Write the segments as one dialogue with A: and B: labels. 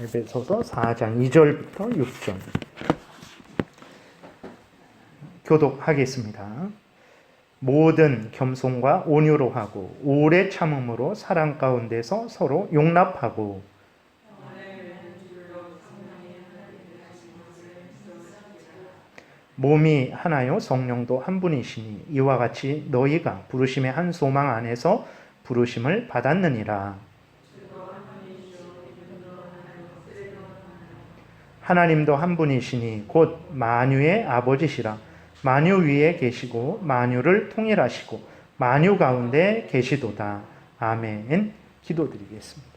A: 에베소서 4장 2절부터 6절 교독하겠습니다. 모든 겸손과 온유로 하고 오래 참음으로 사랑 가운데서 서로 용납하고 몸이 하나요 성령도 한 분이시니 이와 같이 너희가 부르심의 한 소망 안에서 부르심을 받았느니라. 하나님도 한 분이시니 곧 만유의 아버지시라. 만유 위에 계시고 만유를 통일하시고 만유 가운데 계시도다. 아멘. 기도드리겠습니다.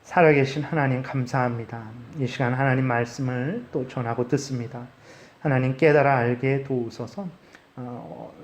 A: 살아계신 하나님 감사합니다. 이 시간 하나님 말씀을 또 전하고 듣습니다. 하나님 깨달아 알게 도우소서.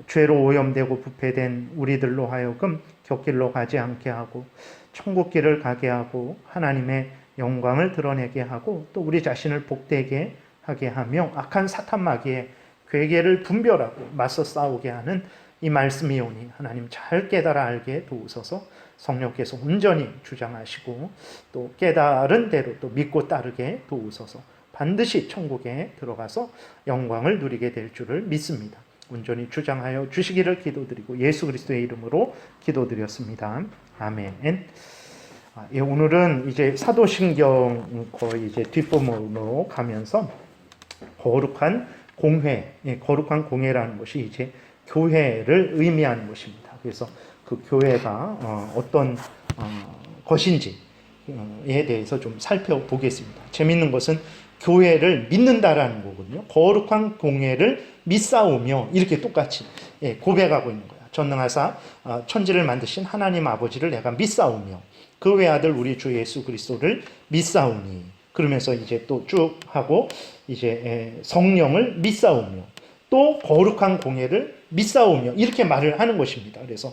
A: 죄로 오염되고 부패된 우리들로 하여금 곁길로 가지 않게 하고 천국길을 가게 하고 하나님의 영광을 드러내게 하고 또 우리 자신을 복되게 하게 하며 악한 사탄 마귀의 괴계를 분별하고 맞서 싸우게 하는 이 말씀이오니 하나님 잘 깨달아 알게 도우소서. 성령께서 온전히 주장하시고 또 깨달은 대로 또 믿고 따르게 도우소서. 반드시 천국에 들어가서 영광을 누리게 될 줄을 믿습니다. 온전히 주장하여 주시기를 기도드리고 예수 그리스도의 이름으로 기도드렸습니다. 아멘. 오늘은 이제 사도신경 거의 이제 뒷부분으로 가면서 거룩한 공회, 거룩한 공회라는 것이 이제 교회를 의미하는 것입니다. 그래서 그 교회가 어떤 것인지에 대해서 좀 살펴보겠습니다. 재밌는 것은 교회를 믿는다라는 거거든요. 거룩한 공회를 믿사오며 이렇게 똑같이 고백하고 있는 거야. 전능하사 천지를 만드신 하나님 아버지를 내가 믿사오며 그 외아들 우리 주 예수 그리스도를 믿사오니 그러면서 이제 또 쭉 하고 이제 성령을 믿사오며 또 거룩한 공회를 믿사오며 이렇게 말을 하는 것입니다. 그래서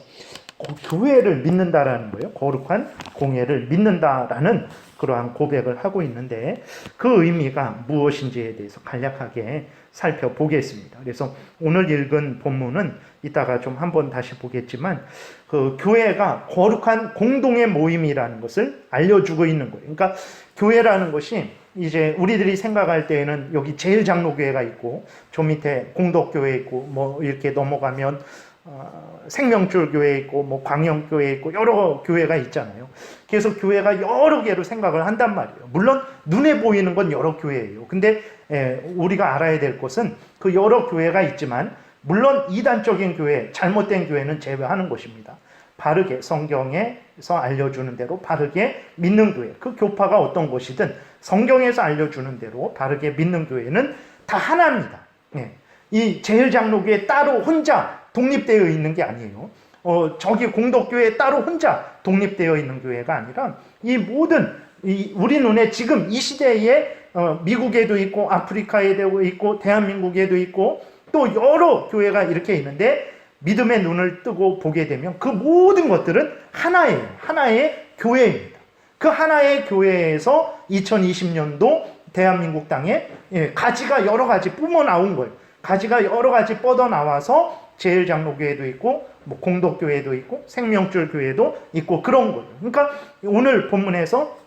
A: 교회를 믿는다라는 거예요. 거룩한 공회를 믿는다라는 그러한 고백을 하고 있는데 그 의미가 무엇인지에 대해서 간략하게 살펴보겠습니다. 그래서 오늘 읽은 본문은 이따가 좀 한번 다시 보겠지만 그 교회가 거룩한 공동의 모임이라는 것을 알려주고 있는 거예요. 그러니까 교회라는 것이 이제 우리들이 생각할 때에는 여기 제일장로교회가 있고 저 밑에 공덕교회 있고 뭐 이렇게 넘어가면 생명줄 교회 있고 뭐 광영교회 있고 여러 교회가 있잖아요. 그래서 교회가 여러 개로 생각을 한단 말이에요. 물론 눈에 보이는 건 여러 교회예요. 근데 우리가 알아야 될 것은 그 여러 교회가 있지만 물론 이단적인 교회, 잘못된 교회는 제외하는 것입니다. 바르게 성경에서 알려주는 대로 바르게 믿는 교회, 그 교파가 어떤 것이든 성경에서 알려주는 대로 바르게 믿는 교회는 다 하나입니다. 이 제일장로교회 따로 혼자 독립되어 있는 게 아니에요. 저기 공덕교회 따로 혼자 독립되어 있는 교회가 아니라 이 모든 우리 눈에 지금 이 시대에 미국에도 있고 아프리카에도 있고 대한민국에도 있고 또 여러 교회가 이렇게 있는데 믿음의 눈을 뜨고 보게 되면 그 모든 것들은 하나예요. 하나의 교회입니다. 그 하나의 교회에서 2020년도 대한민국 땅에 가지가 여러 가지 뿜어 나온 거예요. 가지가 여러 가지 뻗어 나와서 제일장로교회도 있고 뭐 공덕교회도 있고 생명줄 교회도 있고 그런 거예요. 그러니까 오늘 본문에서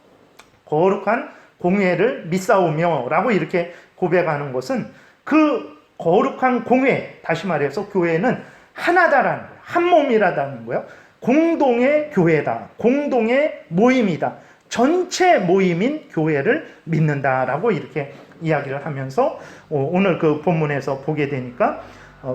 A: 거룩한 공회를 믿사오며 라고 이렇게 고백하는 것은 그 거룩한 공회, 다시 말해서 교회는 하나다라는 거예요. 한 몸이라는 거예요. 공동의 교회다. 공동의 모임이다. 전체 모임인 교회를 믿는다라고 이렇게 이야기를 하면서 오늘 그 본문에서 보게 되니까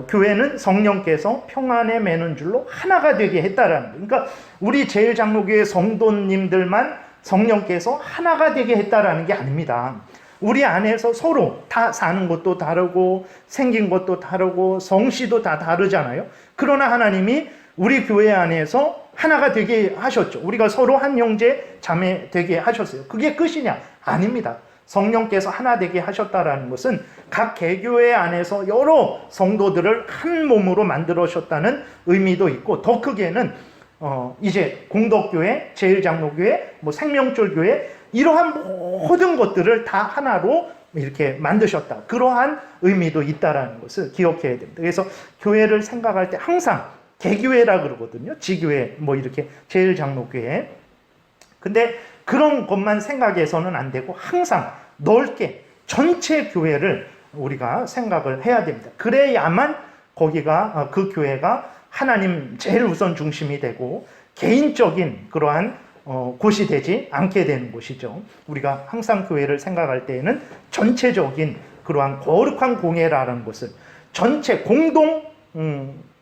A: 교회는 성령께서 평안에 매는 줄로 하나가 되게 했다라는 거예요. 그러니까 우리 제일장로교회 성도님들만 성령께서 하나가 되게 했다라는 게 아닙니다. 우리 안에서 서로 다 사는 것도 다르고 생긴 것도 다르고 성씨도 다 다르잖아요. 그러나 하나님이 우리 교회 안에서 하나가 되게 하셨죠. 우리가 서로 한 형제 자매 되게 하셨어요. 그게 끝이냐? 아닙니다. 성령께서 하나 되게 하셨다라는 것은 각 개교회 안에서 여러 성도들을 한 몸으로 만들어셨다는 의미도 있고 더 크게는 이제 공덕교회, 제일장로교회, 뭐 생명줄교회 이러한 모든 것들을 다 하나로 이렇게 만드셨다. 그러한 의미도 있다라는 것을 기억해야 됩니다. 그래서 교회를 생각할 때 항상 개교회라 그러거든요. 지교회, 뭐 이렇게 제일장로교회. 근데 그런 것만 생각해서는 안 되고 항상 넓게 전체 교회를 우리가 생각을 해야 됩니다. 그래야만 거기가 그 교회가 하나님 제일 우선 중심이 되고 개인적인 그러한 곳이 되지 않게 되는 곳이죠. 우리가 항상 교회를 생각할 때에는 전체적인 그러한 거룩한 공예라는 것을 전체 공동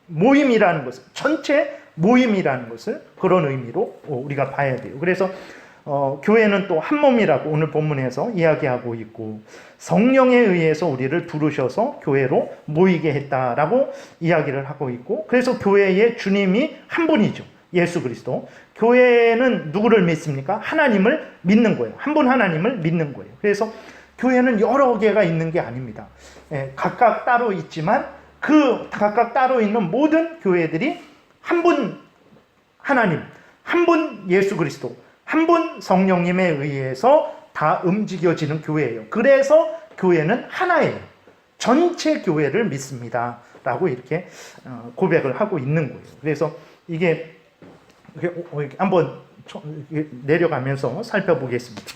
A: 모임이라는 것을 전체 모임이라는 것을 그런 의미로 우리가 봐야 돼요. 그래서 교회는 또 한 몸이라고 오늘 본문에서 이야기하고 있고 성령에 의해서 우리를 부르셔서 교회로 모이게 했다라고 이야기를 하고 있고 그래서 교회의 주님이 한 분이죠. 예수 그리스도. 교회는 누구를 믿습니까? 하나님을 믿는 거예요. 한 분 하나님을 믿는 거예요. 그래서 교회는 여러 개가 있는 게 아닙니다. 각각 따로 있지만 그 각각 따로 있는 모든 교회들이 한 분 하나님, 한 분 예수 그리스도, 한 분 성령님에 의해서 다 움직여지는 교회예요. 그래서 교회는 하나예요. 전체 교회를 믿습니다. 라고 이렇게 고백을 하고 있는 거예요. 그래서 이게 한번 내려가면서 살펴보겠습니다.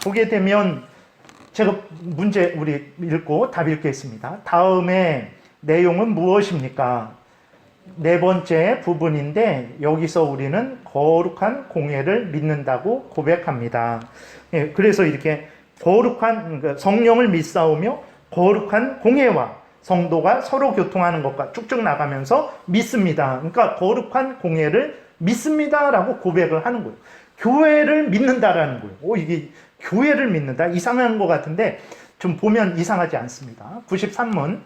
A: 보게 되면 제가 문제 우리 읽고 답 읽겠습니다. 다음에 내용은 무엇입니까? 네 번째 부분인데 여기서 우리는 거룩한 공예를 믿는다고 고백합니다. 그래서 이렇게 거룩한 성령을 믿사오며 거룩한 공예와 성도가 서로 교통하는 것과 쭉쭉 나가면서 믿습니다. 그러니까 거룩한 공예를 믿습니다라고 고백을 하는 거예요. 교회를 믿는다라는 거예요. 이게 교회를 믿는다? 이상한 것 같은데 좀 보면 이상하지 않습니다. 93문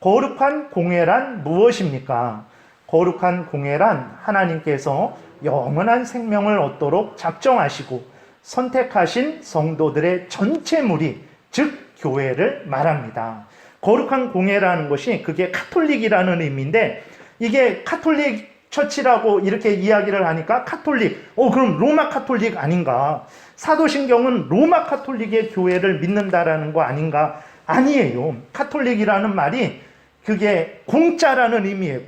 A: 거룩한 공예란 무엇입니까? 거룩한 공예란 하나님께서 영원한 생명을 얻도록 작정하시고 선택하신 성도들의 전체 무리, 즉 교회를 말합니다. 거룩한 공예라는 것이 그게 카톨릭이라는 의미인데 이게 카톨릭 처치라고 이렇게 이야기를 하니까 카톨릭, 그럼 로마 카톨릭 아닌가? 사도신경은 로마 카톨릭의 교회를 믿는다라는 거 아닌가? 아니에요. 카톨릭이라는 말이 그게 공짜라는 의미예요.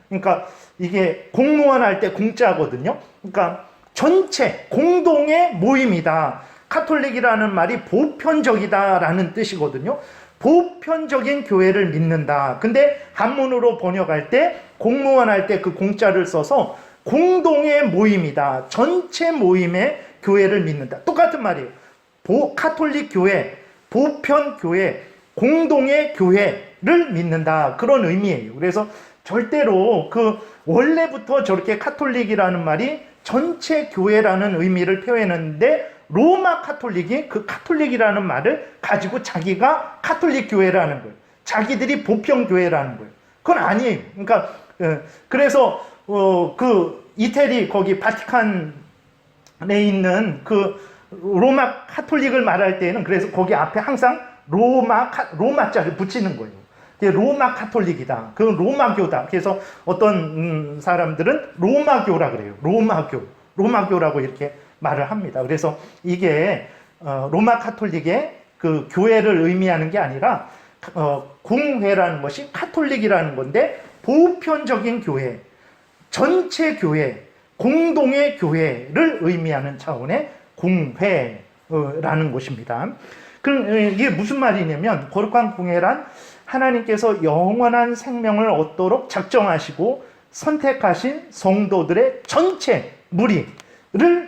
A: 그러니까 이게 공무원 할 때 공짜거든요. 그러니까 전체 공동의 모임이다. 카톨릭이라는 말이 보편적이다라는 뜻이거든요. 보편적인 교회를 믿는다. 근데 한문으로 번역할 때 공무원 할 때 그 공짜를 써서 공동의 모임이다. 전체 모임의 교회를 믿는다. 똑같은 말이에요. 카톨릭 교회, 보편 교회, 공동의 교회를 믿는다. 그런 의미예요. 그래서 절대로 원래부터 저렇게 카톨릭이라는 말이 전체 교회라는 의미를 표현했는데 로마 카톨릭이 그 카톨릭이라는 말을 가지고 자기가 카톨릭 교회라는 거예요. 자기들이 보편 교회라는 거예요. 그건 아니에요. 그러니까 그래서 이태리 거기 바티칸에 있는 로마 카톨릭을 말할 때는 그래서 거기 앞에 항상 로마자를 붙이는 거예요. 로마 카톨릭이다. 그건 로마교다. 그래서 어떤 사람들은 로마교라 그래요. 로마교라고 이렇게 말을 합니다. 그래서 이게 로마 카톨릭의 그 교회를 의미하는 게 아니라 공회라는 것이 카톨릭이라는 건데 보편적인 교회, 전체 교회, 공동의 교회를 의미하는 차원의 공회라는 것입니다. 그럼 이게 무슨 말이냐면 거룩한 공회란 하나님께서 영원한 생명을 얻도록 작정하시고 선택하신 성도들의 전체 무리를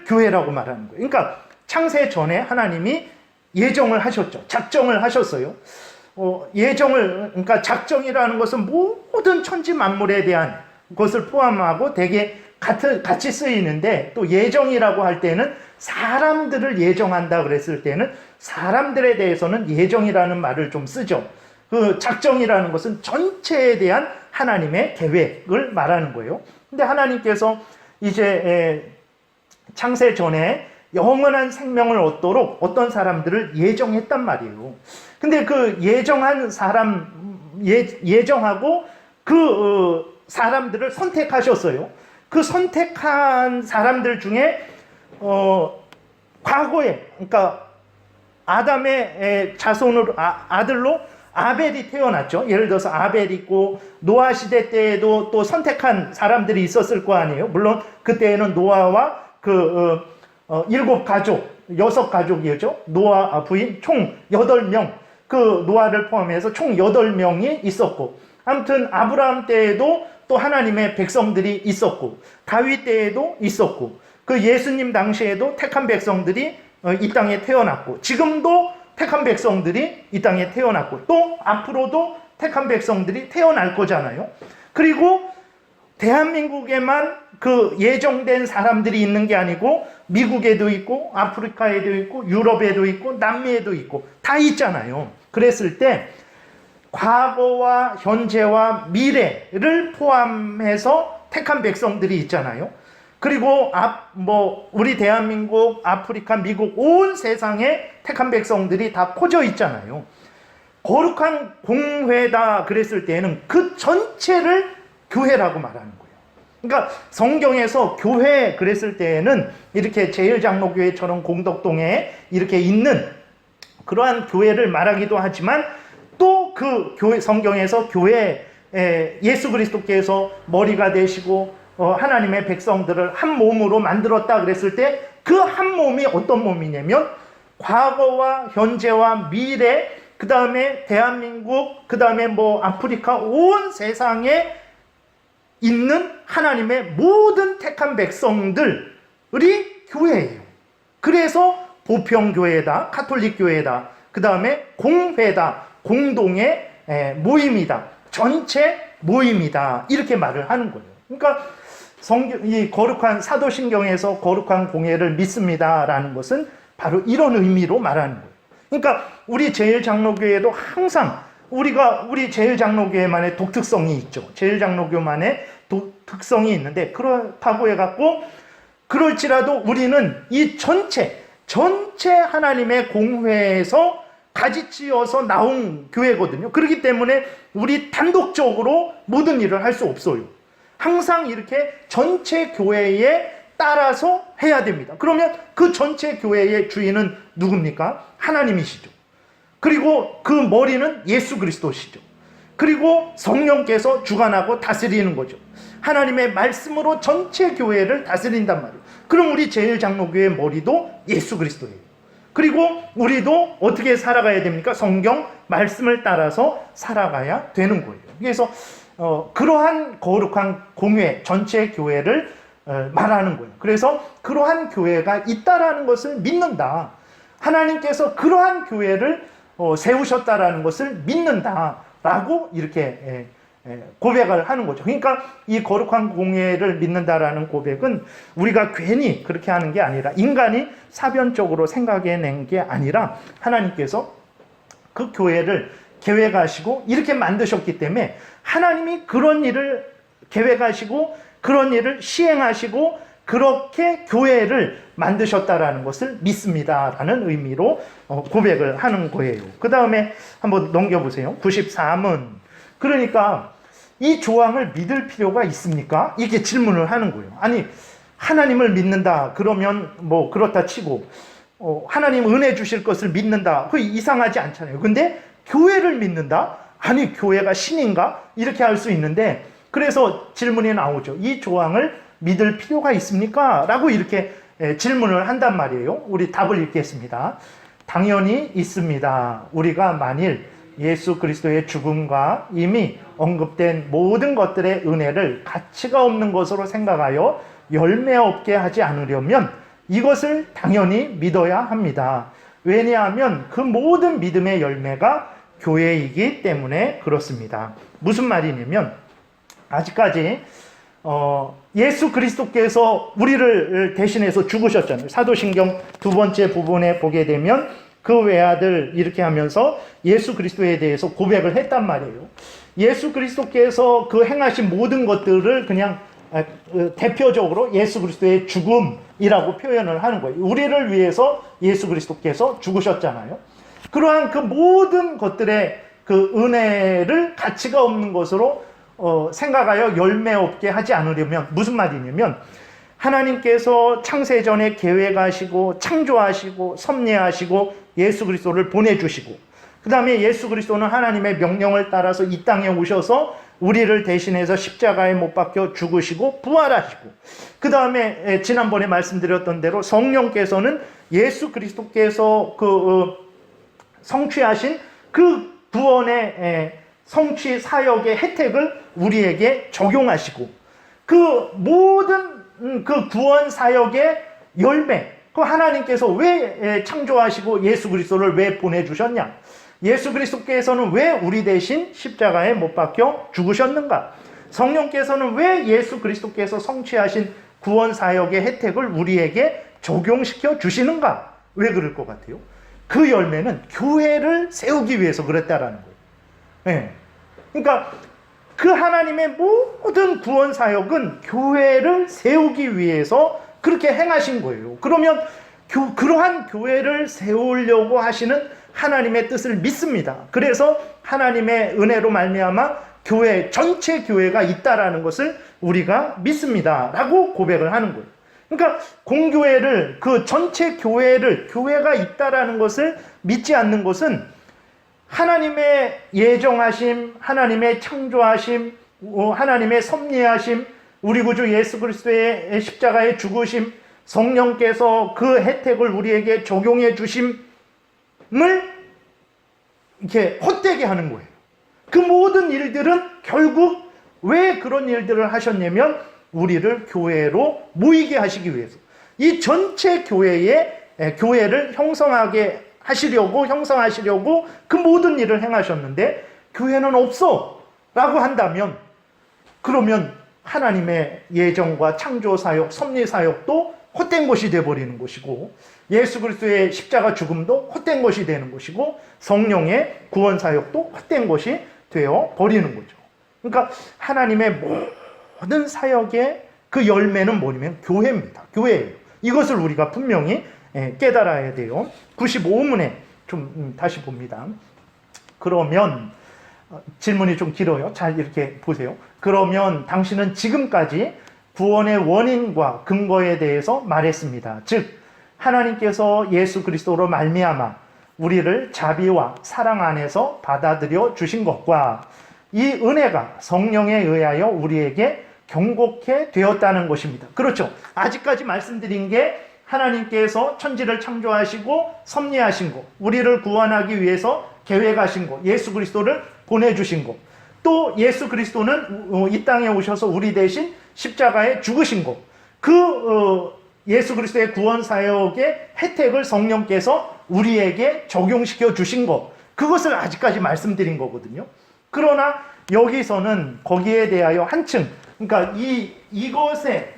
A: 교회라고 말하는 거예요. 그러니까 창세 전에 하나님이 예정을 하셨죠. 작정을 하셨어요. 그러니까 작정이라는 것은 모든 천지 만물에 대한 것을 포함하고 되게 같이 쓰이는데 또 예정이라고 할 때는 사람들을 예정한다 그랬을 때는 사람들에 대해서는 예정이라는 말을 좀 쓰죠. 작정이라는 것은 전체에 대한 하나님의 계획을 말하는 거예요. 근데 하나님께서 이제 창세 전에 영원한 생명을 얻도록 어떤 사람들을 예정했단 말이에요. 근데 그 예정한 사람, 예정하고 그 사람들을 선택하셨어요. 그 선택한 사람들 중에, 과거에, 그러니까 아담의 자손으로, 아들로 아벨이 태어났죠. 예를 들어서 아벨이 있고, 노아 시대 때에도 또 선택한 사람들이 있었을 거 아니에요. 물론 그때에는 노아와 일곱 가족, 여섯 가족이죠. 노아 부인 총 8명, 그 노아를 포함해서 총 8명이 있었고, 아무튼 아브라함 때에도 또 하나님의 백성들이 있었고, 다윗 때에도 있었고, 그 예수님 당시에도 택한 백성들이 이 땅에 태어났고, 지금도 택한 백성들이 이 땅에 태어났고, 또 앞으로도 택한 백성들이 태어날 거잖아요. 그리고 대한민국에만 그 예정된 사람들이 있는 게 아니고 미국에도 있고 아프리카에도 있고 유럽에도 있고 남미에도 있고 다 있잖아요. 그랬을 때 과거와 현재와 미래를 포함해서 택한 백성들이 있잖아요. 그리고 우리 대한민국, 아프리카, 미국 온 세상에 택한 백성들이 다 퍼져 있잖아요. 거룩한 공회다 그랬을 때에는 그 전체를 교회라고 말하는 거예요. 그러니까 성경에서 교회 그랬을 때에는 이렇게 제일장로교회처럼 공덕동에 이렇게 있는 그러한 교회를 말하기도 하지만, 또 그 교회, 성경에서 교회, 예수 그리스도께서 머리가 되시고 하나님의 백성들을 한 몸으로 만들었다 그랬을 때 그 한 몸이 어떤 몸이냐면 과거와 현재와 미래, 그 다음에 대한민국, 그 다음에 아프리카 온 세상에 있는 하나님의 모든 택한 백성들이 교회예요. 그래서 보평교회다, 카톨릭교회다, 그 다음에 공회다, 공동의 모임이다, 전체 모임이다, 이렇게 말을 하는 거예요. 그러니까 이 거룩한 사도신경에서 거룩한 공회를 믿습니다라는 것은 바로 이런 의미로 말하는 거예요. 그러니까 우리 제일장로교회도 항상 우리 제일장로교회만의 독특성이 있죠. 제일장로교만의 특성이 있는데, 그렇다고 해갖고 그럴지라도 우리는 이 전체 하나님의 공회에서 가지치어서 나온 교회거든요. 그렇기 때문에 우리 단독적으로 모든 일을 할 수 없어요. 항상 이렇게 전체 교회에 따라서 해야 됩니다. 그러면 그 전체 교회의 주인은 누굽니까? 하나님이시죠. 그리고 그 머리는 예수 그리스도시죠. 그리고 성령께서 주관하고 다스리는 거죠. 하나님의 말씀으로 전체 교회를 다스린단 말이에요. 그럼 우리 제일장로교회의 머리도 예수 그리스도예요. 그리고 우리도 어떻게 살아가야 됩니까? 성경 말씀을 따라서 살아가야 되는 거예요. 그래서 그러한 거룩한 공회, 전체 교회를 말하는 거예요. 그래서 그러한 교회가 있다라는 것을 믿는다. 하나님께서 그러한 교회를 세우셨다라는 것을 믿는다라고 이렇게 고백을 하는 거죠. 그러니까 이 거룩한 공회를 믿는다라는 고백은 우리가 괜히 그렇게 하는 게 아니라, 인간이 사변적으로 생각해낸 게 아니라 하나님께서 그 교회를 계획하시고 이렇게 만드셨기 때문에 하나님이 그런 일을 계획하시고 그런 일을 시행하시고 그렇게 교회를 만드셨다라는 것을 믿습니다라는 의미로 고백을 하는 거예요. 그 다음에 한번 넘겨보세요. 93은 그러니까 이 조항을 믿을 필요가 있습니까? 이렇게 질문을 하는 거예요. 아니, 하나님을 믿는다 그러면 그렇다 치고 하나님 은혜 주실 것을 믿는다, 그거 이상하지 않잖아요. 근데 교회를 믿는다? 아니, 교회가 신인가? 이렇게 할 수 있는데, 그래서 질문이 나오죠. 이 조항을 믿을 필요가 있습니까? 라고 이렇게 질문을 한단 말이에요. 우리 답을 읽겠습니다. 당연히 있습니다. 우리가 만일 예수 그리스도의 죽음과 이미 언급된 모든 것들의 은혜를 가치가 없는 것으로 생각하여 열매 없게 하지 않으려면 이것을 당연히 믿어야 합니다. 왜냐하면 그 모든 믿음의 열매가 교회이기 때문에 그렇습니다. 무슨 말이냐면, 아직까지 예수 그리스도께서 우리를 대신해서 죽으셨잖아요. 사도신경 2번째 부분에 보게 되면 그 외아들 이렇게 하면서 예수 그리스도에 대해서 고백을 했단 말이에요. 예수 그리스도께서 그 행하신 모든 것들을 그냥 대표적으로 예수 그리스도의 죽음이라고 표현을 하는 거예요. 우리를 위해서 예수 그리스도께서 죽으셨잖아요. 그러한 그 모든 것들의 그 은혜를 가치가 없는 것으로 생각하여 열매 없게 하지 않으려면, 무슨 말이냐면 하나님께서 창세전에 계획하시고 창조하시고 섭리하시고 예수 그리스도를 보내주시고, 그 다음에 예수 그리스도는 하나님의 명령을 따라서 이 땅에 오셔서 우리를 대신해서 십자가에 못 박혀 죽으시고 부활하시고, 그 다음에 지난번에 말씀드렸던 대로 성령께서는 예수 그리스도께서 성취하신 그 구원의 성취 사역의 혜택을 우리에게 적용하시고, 그 모든 그 구원 사역의 열매, 그 하나님께서 왜 창조하시고 예수 그리스도를 왜 보내주셨냐? 예수 그리스도께서는 왜 우리 대신 십자가에 못 박혀 죽으셨는가? 성령께서는 왜 예수 그리스도께서 성취하신 구원 사역의 혜택을 우리에게 적용시켜 주시는가? 왜 그럴 것 같아요? 그 열매는 교회를 세우기 위해서 그랬다라는 거예요. 네. 그러니까 그 하나님의 모든 구원 사역은 교회를 세우기 위해서 그렇게 행하신 거예요. 그러면 그러한 교회를 세우려고 하시는 하나님의 뜻을 믿습니다. 그래서 하나님의 은혜로 말미암아 교회, 전체 교회가 있다라는 것을 우리가 믿습니다 라고 고백을 하는 거예요. 그러니까 공교회를, 그 전체 교회가 있다라는 것을 믿지 않는 것은 하나님의 예정하심, 하나님의 창조하심, 하나님의 섭리하심, 우리 구주 예수 그리스도의 십자가의 죽으심, 성령께서 그 혜택을 우리에게 적용해 주심을 이렇게 헛되게 하는 거예요. 그 모든 일들은 결국 왜 그런 일들을 하셨냐면 우리를 교회로 모이게 하시기 위해서, 이 전체 교회를 형성하시려고 그 모든 일을 행하셨는데, 교회는 없어 라고 한다면, 그러면 하나님의 예정과 창조 사역, 섭리 사역도 헛된 것이 되어버리는 것이고, 예수 그리스도의 십자가 죽음도 헛된 것이 되는 것이고, 성령의 구원 사역도 헛된 것이 되어 버리는 거죠. 그러니까 하나님의 모든 사역의 그 열매는 뭐냐면 교회입니다. 교회예요. 이것을 우리가 분명히 깨달아야 돼요. 95문에 좀 다시 봅니다. 그러면 질문이 좀 길어요. 잘 이렇게 보세요. 그러면 당신은 지금까지 구원의 원인과 근거에 대해서 말했습니다. 즉 하나님께서 예수 그리스도로 말미암아 우리를 자비와 사랑 안에서 받아들여 주신 것과 이 은혜가 성령에 의하여 우리에게 경고케 되었다는 것입니다. 그렇죠. 아직까지 말씀드린 게 하나님께서 천지를 창조하시고 섭리하신 것, 우리를 구원하기 위해서 계획하신 것, 예수 그리스도를 보내주신 것, 또 예수 그리스도는 이 땅에 오셔서 우리 대신 십자가에 죽으신 것, 예수 그리스도의 구원 사역의 혜택을 성령께서 우리에게 적용시켜 주신 것, 그것을 아직까지 말씀드린 거거든요. 그러나 여기서는 거기에 대하여 한층, 그러니까 이것에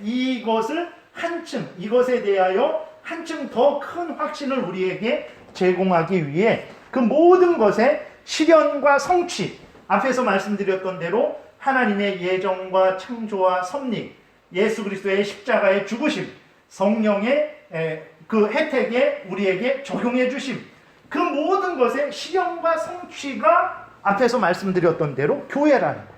A: 대하여 한층 더 큰 확신을 우리에게 제공하기 위해 그 모든 것의 실현과 성취, 앞에서 말씀드렸던 대로 하나님의 예정과 창조와 섭리, 예수 그리스도의 십자가의 죽으심, 성령의 그 혜택에 우리에게 적용해 주심, 그 모든 것의 실현과 성취가 앞에서 말씀드렸던 대로 교회라는 거예요.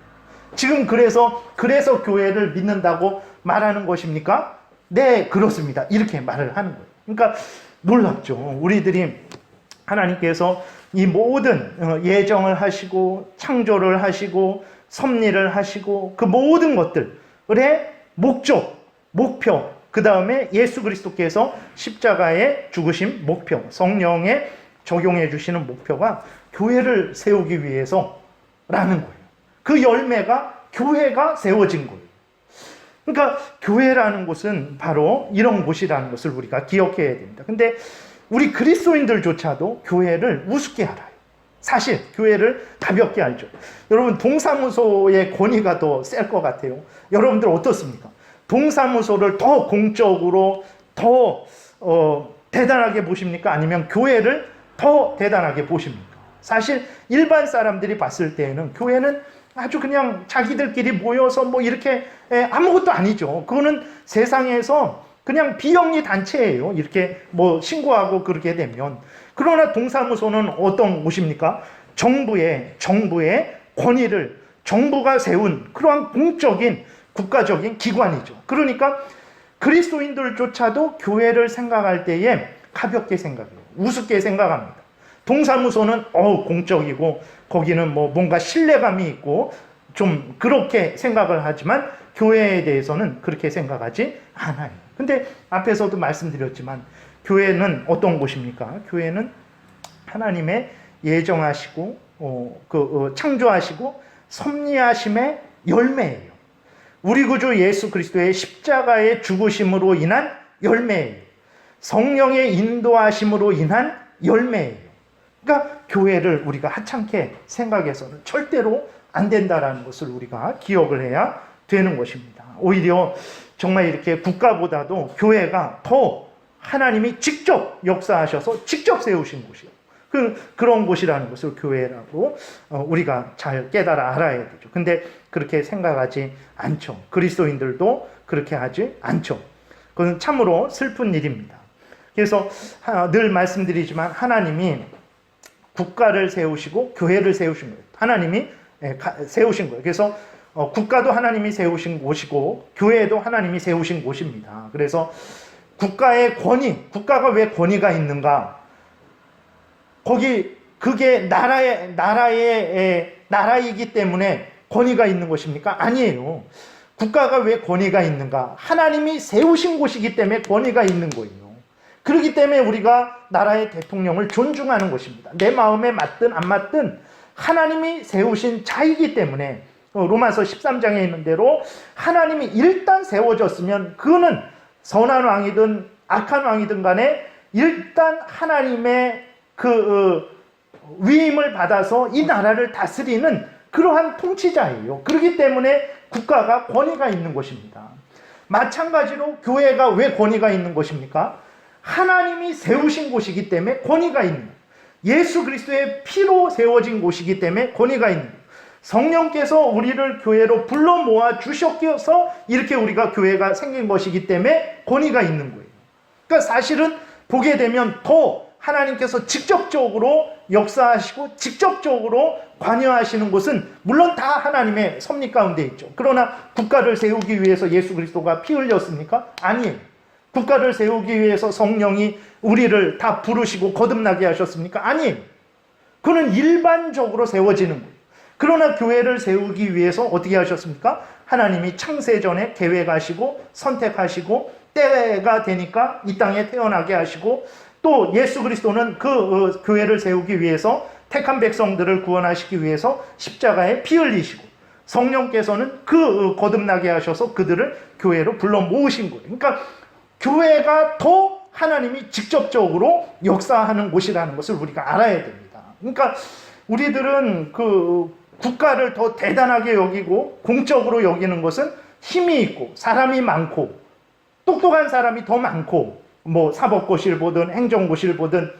A: 지금 그래서 교회를 믿는다고 말하는 것입니까? 네, 그렇습니다. 이렇게 말을 하는 거예요. 그러니까 놀랍죠. 우리들이 하나님께서 이 모든 예정을 하시고 창조를 하시고 섭리를 하시고 그 모든 것들의 목적, 목표, 그 다음에 예수 그리스도께서 십자가에 죽으신 목표, 성령에 적용해 주시는 목표가 교회를 세우기 위해서라는 거예요. 그 열매가 교회가 세워진 거예요. 그러니까 교회라는 곳은 바로 이런 곳이라는 것을 우리가 기억해야 됩니다. 근데 우리 그리스도인들조차도 교회를 우습게 알아요. 사실 교회를 가볍게 알죠. 여러분, 동사무소의 권위가 더 셀 것 같아요. 여러분들 어떻습니까? 동사무소를 더 공적으로 더 대단하게 보십니까? 아니면 교회를 더 대단하게 보십니까? 사실 일반 사람들이 봤을 때에는 교회는 아주 그냥 자기들끼리 모여서 뭐 이렇게 아무것도 아니죠. 그거는 세상에서 그냥 비영리 단체예요. 이렇게 뭐 신고하고 그렇게 되면. 그러나 동사무소는 어떤 곳입니까? 정부의 권위를 정부가 세운 그러한 공적인 국가적인 기관이죠. 그러니까 그리스도인들조차도 교회를 생각할 때에 가볍게 생각해요. 우습게 생각합니다. 동사무소는 공적이고 거기는 뭐 뭔가 신뢰감이 있고 좀 그렇게 생각을 하지만 교회에 대해서는 그렇게 생각하지 않아요. 근데 앞에서도 말씀드렸지만 교회는 어떤 곳입니까? 교회는 하나님의 예정하시고 창조하시고 섭리하심의 열매예요. 우리 구주 예수 그리스도의 십자가의 죽으심으로 인한 열매예요. 성령의 인도하심으로 인한 열매예요. 그러니까 교회를 우리가 하찮게 생각해서는 절대로 안 된다라는 것을 우리가 기억을 해야 되는 것입니다. 오히려 정말 이렇게 국가보다도 교회가 더 하나님이 직접 역사하셔서 직접 세우신 곳이에요. 그런 곳이라는 것을 교회라고 우리가 잘 깨달아 알아야 되죠. 근데 그렇게 생각하지 않죠. 그리스도인들도 그렇게 하지 않죠. 그건 참으로 슬픈 일입니다. 그래서 늘 말씀드리지만 하나님이 국가를 세우시고 교회를 세우신 거예요. 하나님이 세우신 거예요. 그래서 국가도 하나님이 세우신 곳이고 교회도 하나님이 세우신 곳입니다. 그래서 국가의 권위, 국가가 왜 권위가 있는가? 그게 나라이기 때문에 권위가 있는 것입니까? 아니에요. 국가가 왜 권위가 있는가? 하나님이 세우신 곳이기 때문에 권위가 있는 거예요. 그렇기 때문에 우리가 나라의 대통령을 존중하는 것입니다. 내 마음에 맞든 안 맞든 하나님이 세우신 자이기 때문에 로마서 13장에 있는 대로 하나님이 일단 세워졌으면 그는 선한 왕이든 악한 왕이든 간에 일단 하나님의 위임을 받아서 이 나라를 다스리는 그러한 통치자예요. 그렇기 때문에 국가가 권위가 있는 것입니다. 마찬가지로 교회가 왜 권위가 있는 것입니까? 하나님이 세우신 곳이기 때문에 권위가 있는 거예요. 예수 그리스도의 피로 세워진 곳이기 때문에 권위가 있는 거예요. 성령께서 우리를 교회로 불러 모아 주셔서 이렇게 우리가 교회가 생긴 것이기 때문에 권위가 있는 거예요. 그러니까 사실은 보게 되면 더 하나님께서 직접적으로 역사하시고 직접적으로 관여하시는 곳은 물론 다 하나님의 섭리 가운데 있죠. 그러나 국가를 세우기 위해서 예수 그리스도가 피 흘렸습니까? 아니에요. 국가를 세우기 위해서 성령이 우리를 다 부르시고 거듭나게 하셨습니까? 아니에요. 그는 일반적으로 세워지는 거예요. 그러나 교회를 세우기 위해서 어떻게 하셨습니까? 하나님이 창세전에 계획하시고 선택하시고 때가 되니까 이 땅에 태어나게 하시고 또 예수 그리스도는 그 교회를 세우기 위해서 택한 백성들을 구원하시기 위해서 십자가에 피 흘리시고 성령께서는 거듭나게 하셔서 그들을 교회로 불러 모으신 거예요. 그러니까 교회가 더 하나님이 직접적으로 역사하는 곳이라는 것을 우리가 알아야 됩니다. 그러니까 우리들은 국가를 더 대단하게 여기고 공적으로 여기는 것은 힘이 있고 사람이 많고 똑똑한 사람이 더 많고 사법고시를 보든 행정고시를 보든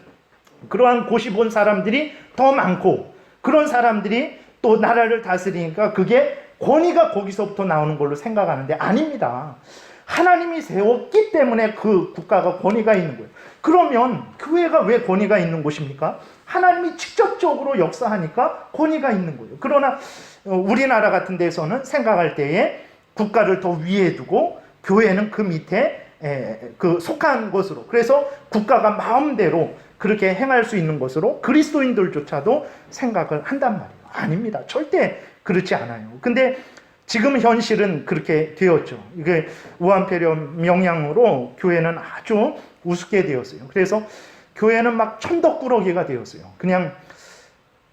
A: 그러한 고시 본 사람들이 더 많고 그런 사람들이 또 나라를 다스리니까 그게 권위가 거기서부터 나오는 걸로 생각하는데 아닙니다. 하나님이 세웠기 때문에 그 국가가 권위가 있는 거예요. 그러면 교회가 왜 권위가 있는 곳입니까? 하나님이 직접적으로 역사하니까 권위가 있는 거예요. 그러나 우리나라 같은 데서는 생각할 때에 국가를 더 위에 두고 교회는 그 밑에 속한 것으로, 그래서 국가가 마음대로 그렇게 행할 수 있는 것으로 그리스도인들조차도 생각을 한단 말이에요. 아닙니다. 절대 그렇지 않아요. 근데 지금 현실은 그렇게 되었죠. 이게 우한폐렴 영향으로 교회는 아주 우습게 되었어요. 그래서 교회는 막 천덕꾸러기가 되었어요. 그냥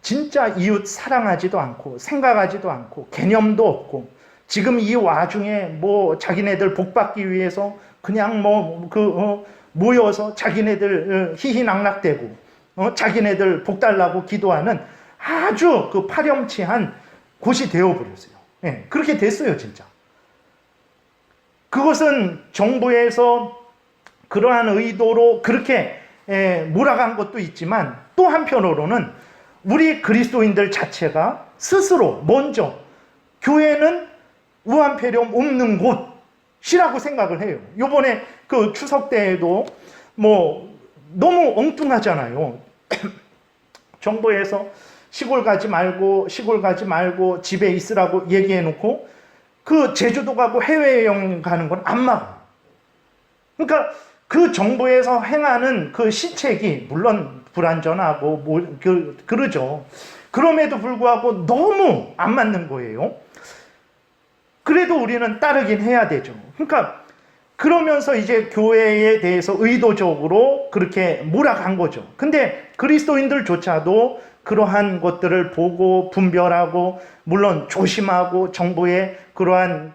A: 진짜 이웃 사랑하지도 않고 생각하지도 않고 개념도 없고 지금 이 와중에 자기네들 복 받기 위해서 그냥 모여서 자기네들 희희낙낙대고 자기네들 복 달라고 기도하는 아주 파렴치한 곳이 되어버렸어요. 네, 그렇게 됐어요, 진짜. 그것은 정부에서 그러한 의도로 그렇게 몰아간 것도 있지만 또 한편으로는 우리 그리스도인들 자체가 스스로 먼저 교회는 우한폐렴 없는 곳이라고 생각을 해요. 요번에 추석 때에도 너무 엉뚱하잖아요. 정부에서 시골 가지 말고 집에 있으라고 얘기해 놓고 제주도 가고 해외여행 가는 건 안 막아. 그러니까 그 정부에서 행하는 시책이 물론 불완전하고 그러죠. 그럼에도 불구하고 너무 안 맞는 거예요. 그래도 우리는 따르긴 해야 되죠. 그러니까 그러면서 이제 교회에 대해서 의도적으로 그렇게 몰아간 거죠. 근데 그리스도인들조차도 그러한 것들을 보고 분별하고 물론 조심하고 정부의 그러한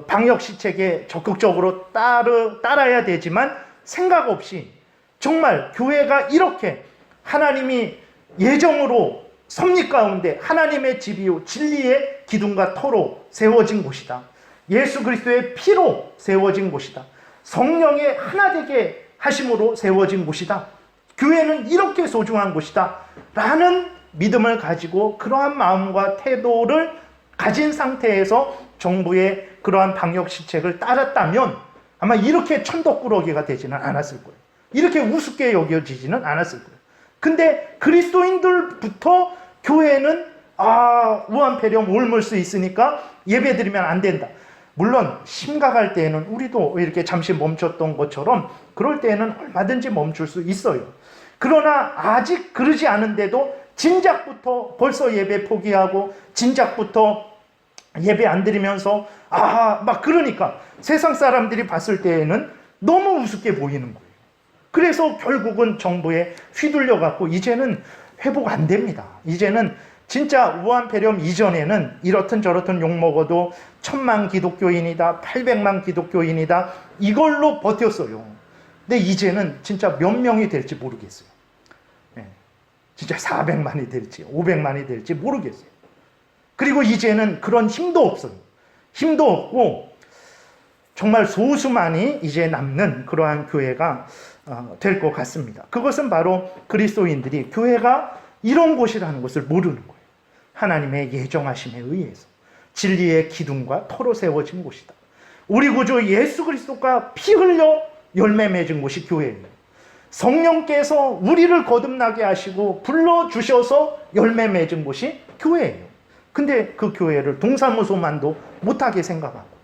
A: 방역 시책에 적극적으로 따라야 되지만 생각 없이 정말 교회가 이렇게 하나님이 예정으로 섭리 가운데 하나님의 집이요 진리의 기둥과 터로 세워진 곳이다. 예수 그리스도의 피로 세워진 곳이다. 성령의 하나 되게 하심으로 세워진 곳이다. 교회는 이렇게 소중한 곳이다 라는 믿음을 가지고 그러한 마음과 태도를 가진 상태에서 정부의 그러한 방역시책을 따랐다면 아마 이렇게 천덕꾸러기가 되지는 않았을 거예요. 이렇게 우습게 여겨지지는 않았을 거예요. 근데 그리스도인들부터 교회는 우한폐렴 옮을 수 있으니까 예배드리면 안 된다. 물론 심각할 때에는 우리도 이렇게 잠시 멈췄던 것처럼 그럴 때에는 얼마든지 멈출 수 있어요. 그러나 아직 그러지 않은데도 진작부터 벌써 예배 포기하고 진작부터 예배 안 드리면서 막 그러니까 세상 사람들이 봤을 때에는 너무 우습게 보이는 거예요. 그래서 결국은 정부에 휘둘려 갖고 이제는 회복 안 됩니다. 이제는 진짜 우한폐렴 이전에는 이렇든 저렇든 욕먹어도 1000만 기독교인이다 800만 기독교인이다 이걸로 버텼어요. 근데 이제는 진짜 몇 명이 될지 모르겠어요. 진짜 400만이 될지 500만이 될지 모르겠어요. 그리고 이제는 그런 힘도 없어요. 힘도 없고 정말 소수만이 이제 남는 그러한 교회가 될 것 같습니다. 그것은 바로 그리스도인들이 교회가 이런 곳이라는 것을 모르는 거예요. 하나님의 예정하심에 의해서 진리의 기둥과 터로 세워진 곳이다. 우리 구주 예수 그리스도가 피 흘려 열매 맺은 곳이 교회예요. 성령께서 우리를 거듭나게 하시고 불러주셔서 열매 맺은 곳이 교회예요. 근데 그 교회를 동사무소만도 못하게 생각하고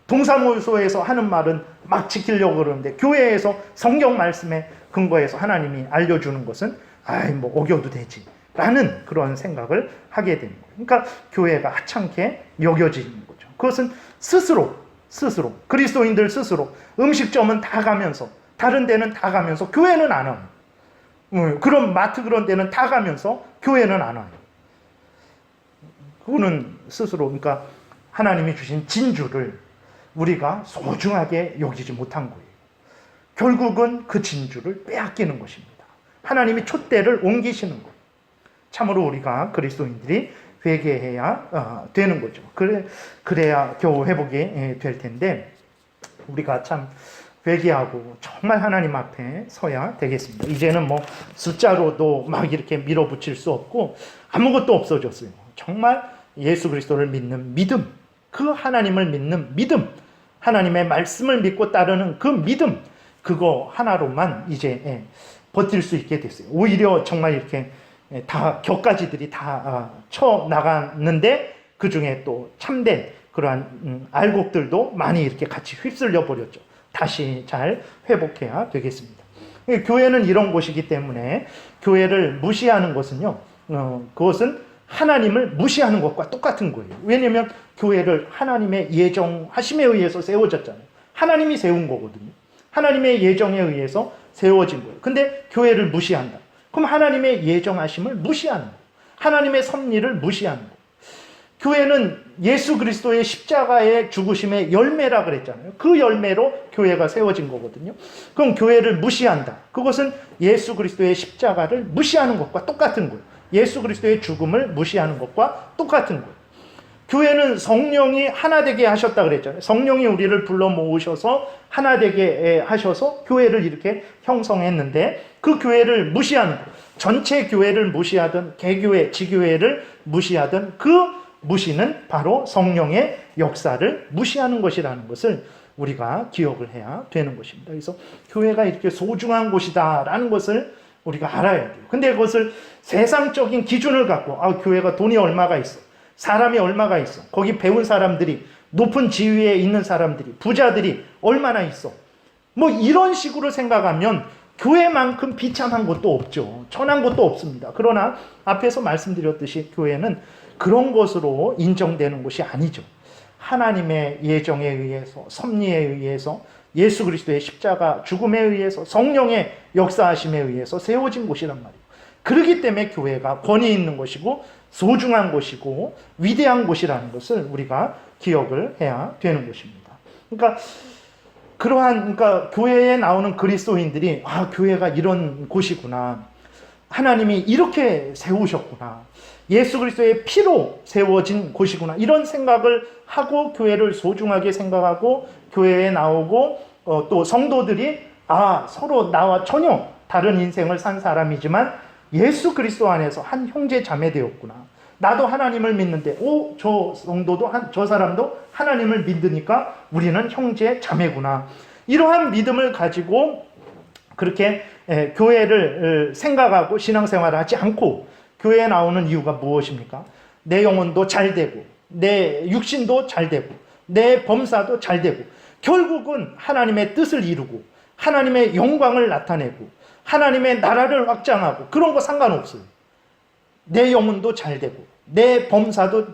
A: 동사무소에서 하는 말은 막 지키려고 그러는데 교회에서 성경 말씀에 근거해서 하나님이 알려주는 것은 어겨도 되지 라는 그런 생각을 하게 되는 거예요. 그러니까 교회가 하찮게 여겨지는 거죠. 그것은 스스로 그리스도인들 스스로 음식점은 다 가면서 다른 데는 다 가면서 교회는 안 와요. 그런 마트 그런 데는 다 가면서 교회는 안 와요. 그거는 스스로 그러니까 하나님이 주신 진주를 우리가 소중하게 여기지 못한 거예요. 결국은 그 진주를 빼앗기는 것입니다. 하나님이 촛대를 옮기시는 거예요. 참으로 우리가 그리스도인들이 회개해야 되는 거죠. 그래야 겨우 회복이 될 텐데 우리가 참 회개하고 정말 하나님 앞에 서야 되겠습니다. 이제는 숫자로도 막 이렇게 밀어붙일 수 없고 아무것도 없어졌어요. 정말 예수 그리스도를 믿는 믿음, 그 하나님을 믿는 믿음, 하나님의 말씀을 믿고 따르는 그 믿음, 그거 하나로만 이제 버틸 수 있게 됐어요. 오히려 정말 이렇게 다 격가지들이 다 쳐나갔는데 그 중에 또 참된 그러한 알곡들도 많이 이렇게 같이 휩쓸려 버렸죠. 다시 잘 회복해야 되겠습니다. 교회는 이런 곳이기 때문에 교회를 무시하는 것은요, 그것은 하나님을 무시하는 것과 똑같은 거예요. 왜냐하면 교회를 하나님의 예정하심에 의해서 세워졌잖아요. 하나님이 세운 거거든요. 하나님의 예정에 의해서 세워진 거예요. 근데 교회를 무시한다. 그럼 하나님의 예정하심을 무시하는 거예요. 하나님의 섭리를 무시하는 거예요. 교회는 예수 그리스도의 십자가의 죽으심의 열매라 그랬잖아요. 그 열매로 교회가 세워진 거거든요. 그럼 교회를 무시한다. 그것은 예수 그리스도의 십자가를 무시하는 것과 똑같은 거예요. 예수 그리스도의 죽음을 무시하는 것과 똑같은 거예요. 교회는 성령이 하나 되게 하셨다 그랬잖아요. 성령이 우리를 불러 모으셔서 하나 되게 하셔서 교회를 이렇게 형성했는데 그 교회를 무시하는 거예요. 전체 교회를 무시하든 개교회, 지교회를 무시하든 그 무시는 바로 성령의 역사를 무시하는 것이라는 것을 우리가 기억을 해야 되는 것입니다. 그래서 교회가 이렇게 소중한 곳이다라는 것을 우리가 알아야 돼요. 근데 그것을 세상적인 기준을 갖고 교회가 돈이 얼마가 있어, 사람이 얼마가 있어, 거기 배운 사람들이, 높은 지위에 있는 사람들이, 부자들이 얼마나 있어, 이런 식으로 생각하면 교회만큼 비참한 것도 없죠. 천한 것도 없습니다. 그러나 앞에서 말씀드렸듯이 교회는 그런 것으로 인정되는 곳이 아니죠. 하나님의 예정에 의해서, 섭리에 의해서, 예수 그리스도의 십자가 죽음에 의해서, 성령의 역사하심에 의해서 세워진 곳이란 말이에요. 그렇기 때문에 교회가 권위 있는 것이고 소중한 곳이고 위대한 곳이라는 것을 우리가 기억을 해야 되는 것입니다. 그러니까 그러니까 교회에 나오는 그리스도인들이 교회가 이런 곳이구나. 하나님이 이렇게 세우셨구나. 예수 그리스도의 피로 세워진 곳이구나. 이런 생각을 하고 교회를 소중하게 생각하고 교회에 나오고 또 성도들이 서로 나와 전혀 다른 인생을 산 사람이지만 예수 그리스도 안에서 한 형제 자매 되었구나. 나도 하나님을 믿는데 저 성도도 저 사람도 하나님을 믿으니까 우리는 형제 자매구나. 이러한 믿음을 가지고 그렇게 교회를 생각하고 신앙생활을 하지 않고 교회에 나오는 이유가 무엇입니까? 내 영혼도 잘 되고 내 육신도 잘 되고 내 범사도 잘 되고 결국은 하나님의 뜻을 이루고 하나님의 영광을 나타내고 하나님의 나라를 확장하고 그런 거 상관없어요. 내 영혼도 잘 되고 내 범사도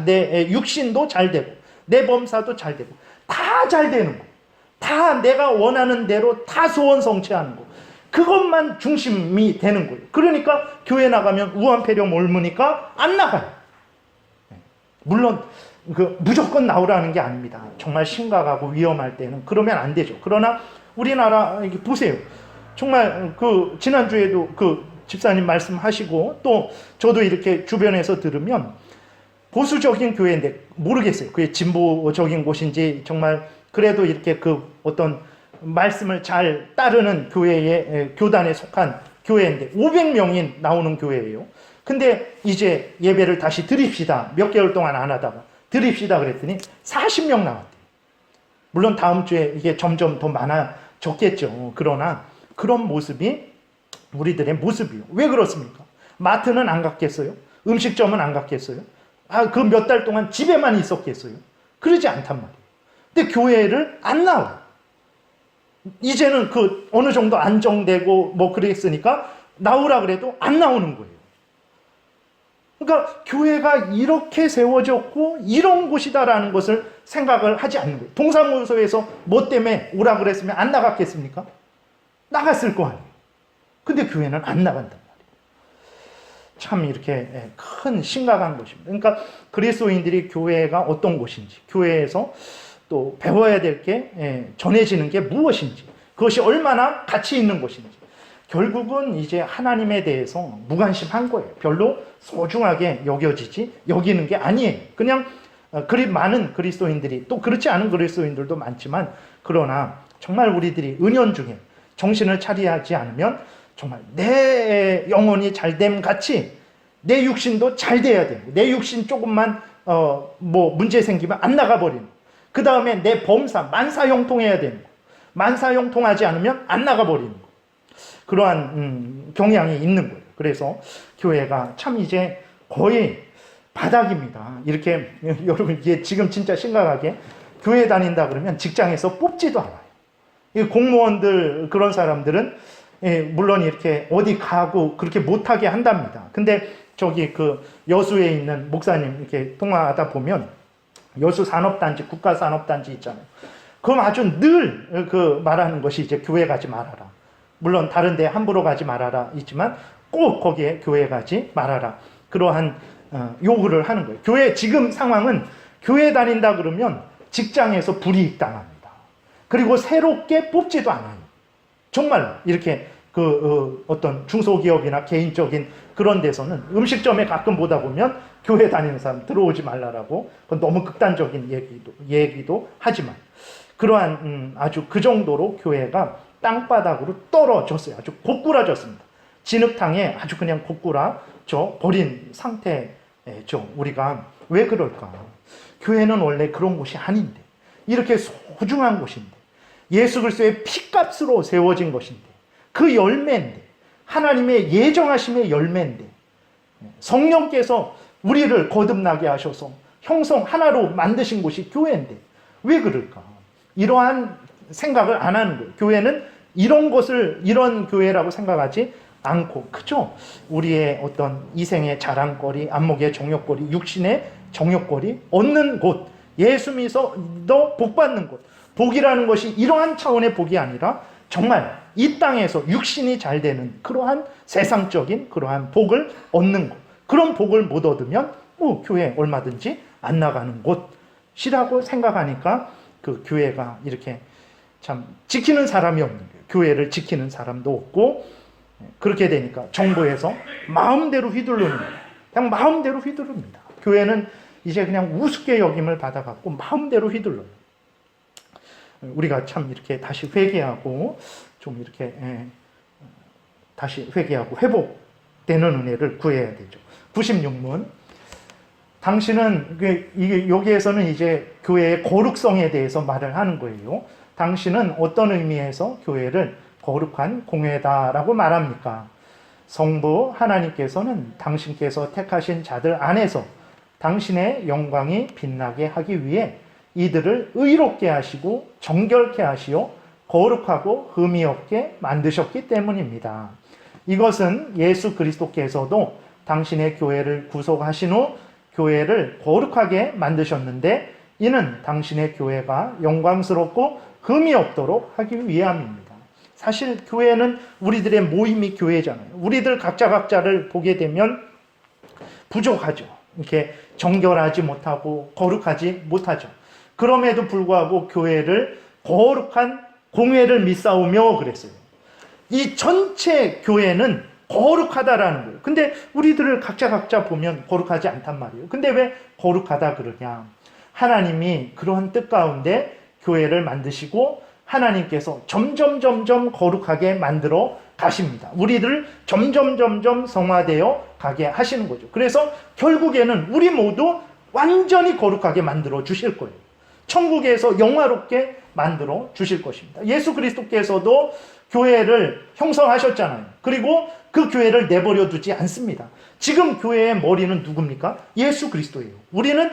A: 내 육신도 잘 되고 내 범사도 잘 되고 다 잘 되는 거. 다 내가 원하는 대로 다 소원 성취하는 거. 그것만 중심이 되는 거예요. 그러니까 교회 나가면 우한폐렴 옮으니까 안 나가요. 물론 무조건 나오라는 게 아닙니다. 정말 심각하고 위험할 때는 그러면 안 되죠. 그러나 우리나라 보세요. 정말 지난주에도 집사님 말씀하시고 또 저도 이렇게 주변에서 들으면 보수적인 교회인데 모르겠어요. 그게 진보적인 곳인지 정말 그래도 이렇게 어떤 말씀을 잘 따르는 교회의 교단에 속한 교회인데 500명이 나오는 교회예요. 근데 이제 예배를 다시 드립시다. 몇 개월 동안 안 하다가 드립시다 그랬더니 40명 나왔대요. 물론 다음 주에 이게 점점 더 많아졌겠죠. 그러나 그런 모습이 우리들의 모습이요. 왜 그렇습니까? 마트는 안 갔겠어요? 음식점은 안 갔겠어요? 그 몇 달 동안 집에만 있었겠어요? 그러지 않단 말이에요. 근데 교회를 안 나와요. 이제는 어느 정도 안정되고 그랬으니까 나오라 그래도 안 나오는 거예요. 그러니까 교회가 이렇게 세워졌고 이런 곳이다라는 것을 생각을 하지 않는 거예요. 동사무소에서 뭐 때문에 오라 그랬으면 안 나갔겠습니까? 나갔을 거 아니에요. 근데 교회는 안 나간단 말이에요. 참 이렇게 큰 심각한 것입니다. 그러니까 그리스도인들이 교회가 어떤 곳인지, 교회에서 또 배워야 될 게 전해지는 게 무엇인지, 그것이 얼마나 가치 있는 것인지, 결국은 이제 하나님에 대해서 무관심한 거예요. 별로 소중하게 여기는 게 아니에요. 그냥 많은 그리스도인들이, 또 그렇지 않은 그리스도인들도 많지만, 그러나 정말 우리들이 은연중에 정신을 차리지 않으면 정말 내 영혼이 잘됨 같이 내 육신도 잘 돼야 되고, 내 육신 조금만 문제 생기면 안 나가버리는, 그 다음에 내 범사 만사형통해야 되는 거, 만사형통하지 않으면 안 나가버리는 거, 그러한 경향이 있는 거예요. 그래서 교회가 참 이제 거의 바닥입니다. 이렇게 여러분 이게 지금 진짜 심각하게 교회 다닌다 그러면 직장에서 뽑지도 않아요. 공무원들 그런 사람들은 물론 이렇게 어디 가고 그렇게 못하게 한답니다. 근데 저기 여수에 있는 목사님 이렇게 통화하다 보면 여수 산업단지, 국가산업단지 있잖아요. 그럼 아주 늘 말하는 것이 이제 교회 가지 말아라. 물론 다른 데 함부로 가지 말아라 있지만 꼭 거기에 교회 가지 말아라. 그러한 요구를 하는 거예요. 교회 지금 상황은 교회 다닌다 그러면 직장에서 불이익 당합니다. 그리고 새롭게 뽑지도 않아요. 정말 이렇게 어떤 중소기업이나 개인적인 그런 데서는 음식점에 가끔 보다 보면 교회 다니는 사람 들어오지 말라라고, 그건 너무 극단적인 얘기도 하지만 그러한 아주 그 정도로 교회가 땅바닥으로 떨어졌어요. 아주 고꾸라졌습니다. 진흙탕에 아주 그냥 고꾸라져 버린 상태죠. 우리가 왜 그럴까? 교회는 원래 그런 곳이 아닌데, 이렇게 소중한 곳인데, 예수 그리스도의 피값으로 세워진 것인데, 그 열매인데, 하나님의 예정하심의 열매인데, 성령께서 우리를 거듭나게 하셔서 형성 하나로 만드신 곳이 교회인데 왜 그럴까? 이러한 생각을 안 하는 거예요. 교회는 이런 것을 이런 교회라고 생각하지 않고, 그죠? 우리의 어떤 이생의 자랑거리, 안목의 정욕거리, 육신의 정욕거리 얻는 곳, 예수 믿어 복 받는 곳. 복이라는 것이 이러한 차원의 복이 아니라 정말 이 땅에서 육신이 잘 되는 그러한 세상적인 그러한 복을 얻는 것. 그런 복을 못 얻으면 교회 얼마든지 안 나가는 곳이라고 생각하니까 그 교회가 이렇게 참 지키는 사람이 없는 거예요. 교회를 지키는 사람도 없고, 그렇게 되니까 정부에서 마음대로 휘두르는 거예요. 그냥 마음대로 휘두릅니다. 교회는 이제 그냥 우습게 여김을 받아갖고 마음대로 휘둘러요. 우리가 참 이렇게 다시 회개하고 좀 이렇게 다시 회개하고 회복되는 은혜를 구해야 되죠. 96문. 당신은 이게 여기에서는 이제 교회의 거룩성에 대해서 말을 하는 거예요. 당신은 어떤 의미에서 교회를 거룩한 공회다라고 말합니까? 성부 하나님께서는 당신께서 택하신 자들 안에서 당신의 영광이 빛나게 하기 위해 이들을 의롭게 하시고 정결케 하시어 거룩하고 흠이 없게 만드셨기 때문입니다. 이것은 예수 그리스도께서도 당신의 교회를 구속하신 후 교회를 거룩하게 만드셨는데, 이는 당신의 교회가 영광스럽고 흠이 없도록 하기 위함입니다. 사실 교회는 우리들의 모임이 교회잖아요. 우리들 각자를 보게 되면 부족하죠. 이렇게 정결하지 못하고 거룩하지 못하죠. 그럼에도 불구하고 교회를 거룩한 공회를 믿사오며 그랬어요. 이 전체 교회는 거룩하다라는 거예요. 근데 우리들을 각자 보면 거룩하지 않단 말이에요. 근데 왜 거룩하다 그러냐? 하나님이 그러한 뜻 가운데 교회를 만드시고 하나님께서 점점 거룩하게 만들어 가십니다. 우리를 점점 성화되어 가게 하시는 거죠. 그래서 결국에는 우리 모두 완전히 거룩하게 만들어 주실 거예요. 천국에서 영화롭게 만들어 주실 것입니다. 예수 그리스도께서도 교회를 형성하셨잖아요. 그리고 그 교회를 내버려 두지 않습니다. 지금 교회의 머리는 누굽니까? 예수 그리스도예요. 우리는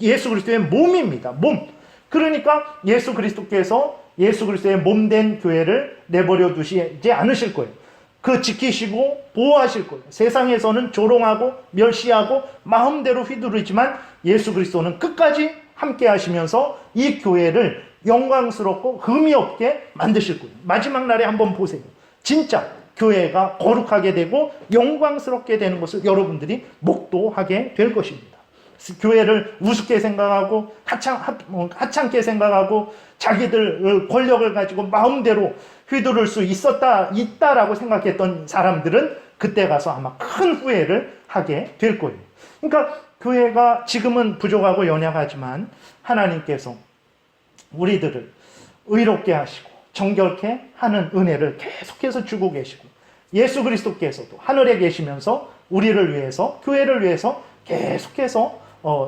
A: 예수 그리스도의 몸입니다. 몸. 그러니까 예수 그리스도께서 예수 그리스도의 몸된 교회를 내버려 두시지 않으실 거예요. 그 지키시고 보호하실 거예요. 세상에서는 조롱하고 멸시하고 마음대로 휘두르지만 예수 그리스도는 끝까지 함께 하시면서 이 교회를 영광스럽고 흠이 없게 만드실 거예요. 마지막 날에 한번 보세요. 진짜 교회가 거룩하게 되고 영광스럽게 되는 것을 여러분들이 목도하게 될 것입니다. 교회를 우습게 생각하고 하찮게 생각하고 자기들 권력을 가지고 마음대로 휘두를 수 있다라고 생각했던 사람들은 그때 가서 아마 큰 후회를 하게 될 거예요. 그러니까 교회가 지금은 부족하고 연약하지만 하나님께서 우리들을 의롭게 하시고 정결케 하는 은혜를 계속해서 주고 계시고, 예수 그리스도께서도 하늘에 계시면서 우리를 위해서, 교회를 위해서 계속해서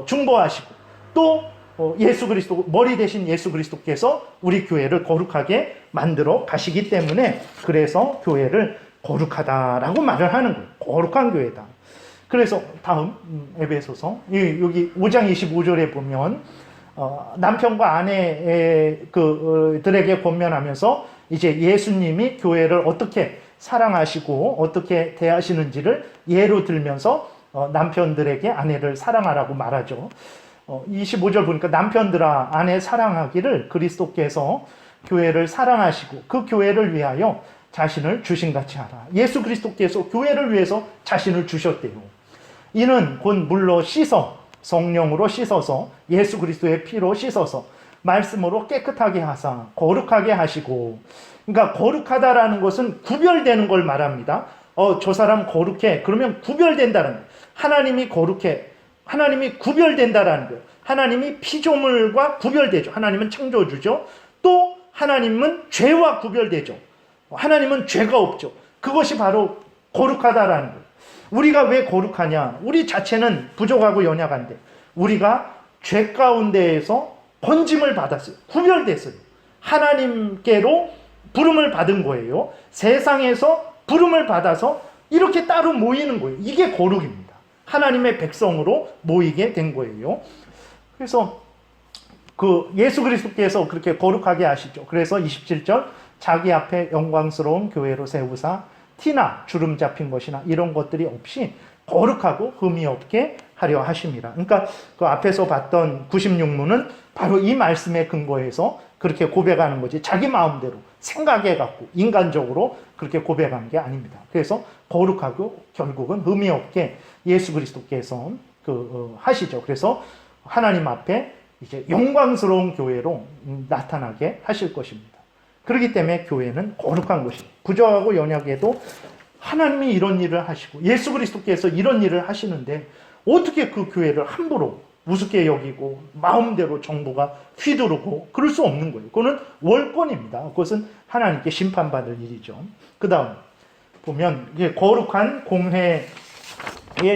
A: 중보하시고, 또 예수 그리스도, 머리 대신 예수 그리스도께서 우리 교회를 거룩하게 만들어 가시기 때문에, 그래서 교회를 거룩하다라고 말을 하는 거예요. 거룩한 교회다. 그래서 다음 에베소서 여기 5장 25절에 보면 남편과 아내들에게 권면하면서 이제 예수님이 교회를 어떻게 사랑하시고 어떻게 대하시는지를 예로 들면서 남편들에게 아내를 사랑하라고 말하죠. 25절 보니까 남편들아 아내 사랑하기를 그리스도께서 교회를 사랑하시고 그 교회를 위하여 자신을 주신같이 하라. 예수 그리스도께서 교회를 위해서 자신을 주셨대요. 이는 곧 물로 씻어 성령으로 씻어서 예수 그리스도의 피로 씻어서 말씀으로 깨끗하게 하사 거룩하게 하시고, 그러니까 거룩하다라는 것은 구별되는 걸 말합니다. 저 사람 거룩해. 그러면 구별된다는 거예요. 하나님이 거룩해. 하나님이 구별된다라는 거예요. 하나님이 피조물과 구별되죠. 하나님은 창조주죠. 또 하나님은 죄와 구별되죠. 하나님은 죄가 없죠. 그것이 바로 거룩하다라는 거예요. 우리가 왜 거룩하냐? 우리 자체는 부족하고 연약한데 우리가 죄 가운데에서 건짐을 받았어요. 구별됐어요. 하나님께로 부름을 받은 거예요. 세상에서 부름을 받아서 이렇게 따로 모이는 거예요. 이게 거룩입니다. 하나님의 백성으로 모이게 된 거예요. 그래서 예수 그리스도께서 그렇게 거룩하게 하시죠. 그래서 27절 자기 앞에 영광스러운 교회로 세우사 티나 주름 잡힌 것이나 이런 것들이 없이 거룩하고 흠이 없게 하려 하심이라. 그러니까 그 앞에서 봤던 96문은 바로 이 말씀에 근거해서 그렇게 고백하는 거지, 자기 마음대로 생각해갖고 인간적으로 그렇게 고백한 게 아닙니다. 그래서 거룩하고 결국은 흠이 없게 예수 그리스도께서 하시죠. 그래서 하나님 앞에 이제 영광스러운 교회로 나타나게 하실 것입니다. 그렇기 때문에 교회는 거룩한 것입니다. 부족하고 연약해도 하나님이 이런 일을 하시고 예수 그리스도께서 이런 일을 하시는데 어떻게 그 교회를 함부로 우습게 여기고 마음대로 정부가 휘두르고 그럴 수 없는 거예요. 그거는 월권입니다. 그것은 하나님께 심판받을 일이죠. 그 다음 보면 이게 거룩한 공회에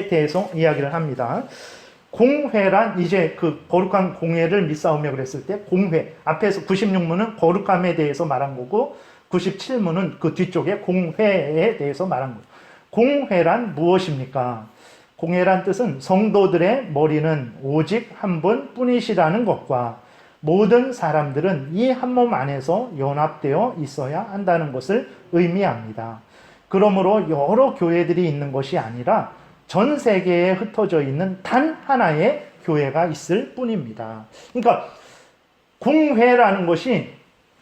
A: 대해서 이야기를 합니다. 공회란 이제 그 거룩한 공회를 믿사오며 그랬을 때 공회, 앞에서 96문은 거룩함에 대해서 말한 거고 97문은 그 뒤쪽에 공회에 대해서 말한 거예요. 공회란 무엇입니까? 공회란 뜻은 성도들의 머리는 오직 한 분 뿐이시라는 것과 모든 사람들은 이 한 몸 안에서 연합되어 있어야 한다는 것을 의미합니다. 그러므로 여러 교회들이 있는 것이 아니라 전 세계에 흩어져 있는 단 하나의 교회가 있을 뿐입니다. 그러니까 공회라는 것이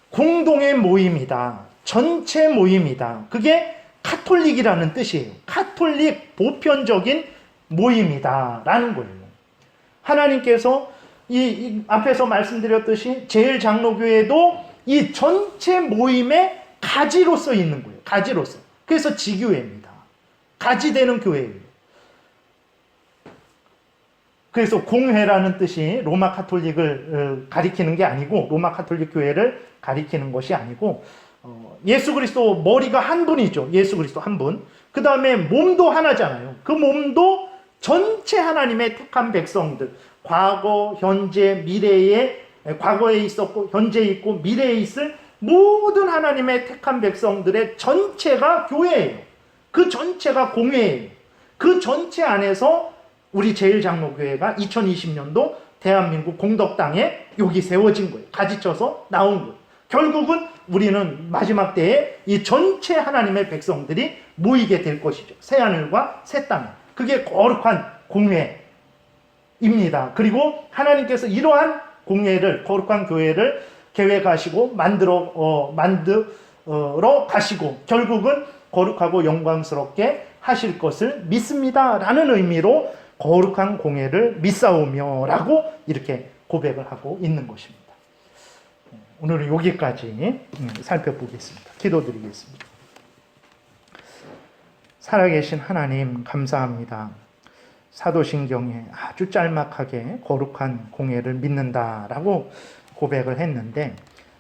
A: 공동의 모임이다. 전체 모임이다. 그게 카톨릭이라는 뜻이에요. 카톨릭 보편적인 모임이다라는 거예요. 하나님께서 이 앞에서 말씀드렸듯이 제일장로교회도 이 전체 모임의 가지로서 있는 거예요. 가지로서. 그래서 지교회입니다. 가지되는 교회예요. 그래서 공회라는 뜻이 로마 카톨릭을 가리키는 게 아니고, 로마 카톨릭 교회를 가리키는 것이 아니고, 예수 그리스도 머리가 한 분이죠. 예수 그리스도 한 분. 그 다음에 몸도 하나잖아요. 그 몸도 전체 하나님의 택한 백성들, 과거, 현재, 미래에, 과거에 있었고 현재에 있고 미래에 있을 모든 하나님의 택한 백성들의 전체가 교회예요. 그 전체가 공회예요. 그 전체 안에서 우리 제일장로교회가 2020년도 대한민국 공덕당에 여기 세워진 거예요. 가지쳐서 나온 거예요. 결국은 우리는 마지막 때에 이 전체 하나님의 백성들이 모이게 될 것이죠. 새하늘과 새 땅에. 그게 거룩한 공회입니다. 그리고 하나님께서 이러한 공회를, 거룩한 교회를 계획하시고 만들어 가시고 결국은 거룩하고 영광스럽게 하실 것을 믿습니다 라는 의미로 거룩한 공회를 믿사오며 라고 이렇게 고백을 하고 있는 것입니다. 오늘은 여기까지 살펴보겠습니다. 기도드리겠습니다. 살아계신 하나님 감사합니다. 사도신경에 아주 짤막하게 거룩한 공회를 믿는다라고 고백을 했는데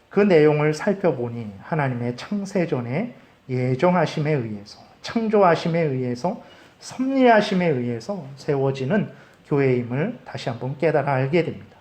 A: 그 내용을 살펴보니 하나님의 창세전에 예정하심에 의해서, 창조하심에 의해서, 섭리하심에 의해서 세워지는 교회임을 다시 한번 깨달아 알게 됩니다.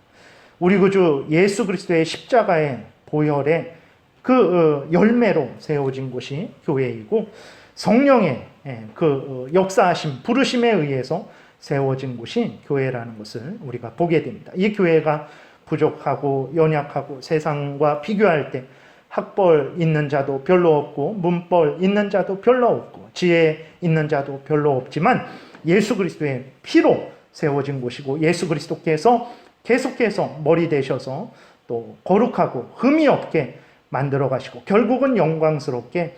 A: 우리 구주 예수 그리스도의 십자가의 보혈의 그 열매로 세워진 곳이 교회이고 성령의 그 역사하심, 부르심에 의해서 세워진 곳이 교회라는 것을 우리가 보게 됩니다. 이 교회가 부족하고 연약하고 세상과 비교할 때 학벌 있는 자도 별로 없고 문벌 있는 자도 별로 없고 지혜 있는 자도 별로 없지만 예수 그리스도의 피로 세워진 곳이고 예수 그리스도께서 계속해서 머리 되셔서 또 거룩하고 흠이 없게 만들어 가시고 결국은 영광스럽게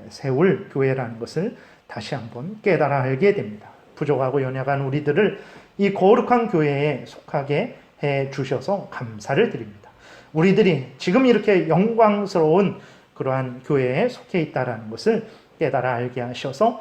A: 세울 교회라는 것을 다시 한번 깨달아 알게 됩니다. 부족하고 연약한 우리들을 이 거룩한 교회에 속하게 해 주셔서 감사를 드립니다. 우리들이 지금 이렇게 영광스러운 그러한 교회에 속해 있다는 것을 깨달아 알게 하셔서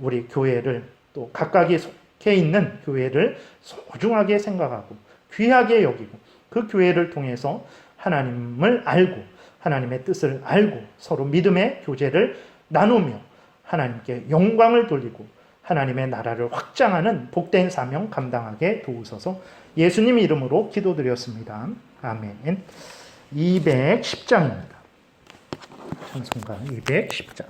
A: 우리 교회를 또 각각이 속해 있는 교회를 소중하게 생각하고 귀하게 여기고 그 교회를 통해서 하나님을 알고 하나님의 뜻을 알고 서로 믿음의 교제를 나누며 하나님께 영광을 돌리고 하나님의 나라를 확장하는 복된 사명 감당하게 도우소서. 예수님 이름으로 기도드렸습니다. 아멘. 210장입니다. 찬송가 210장.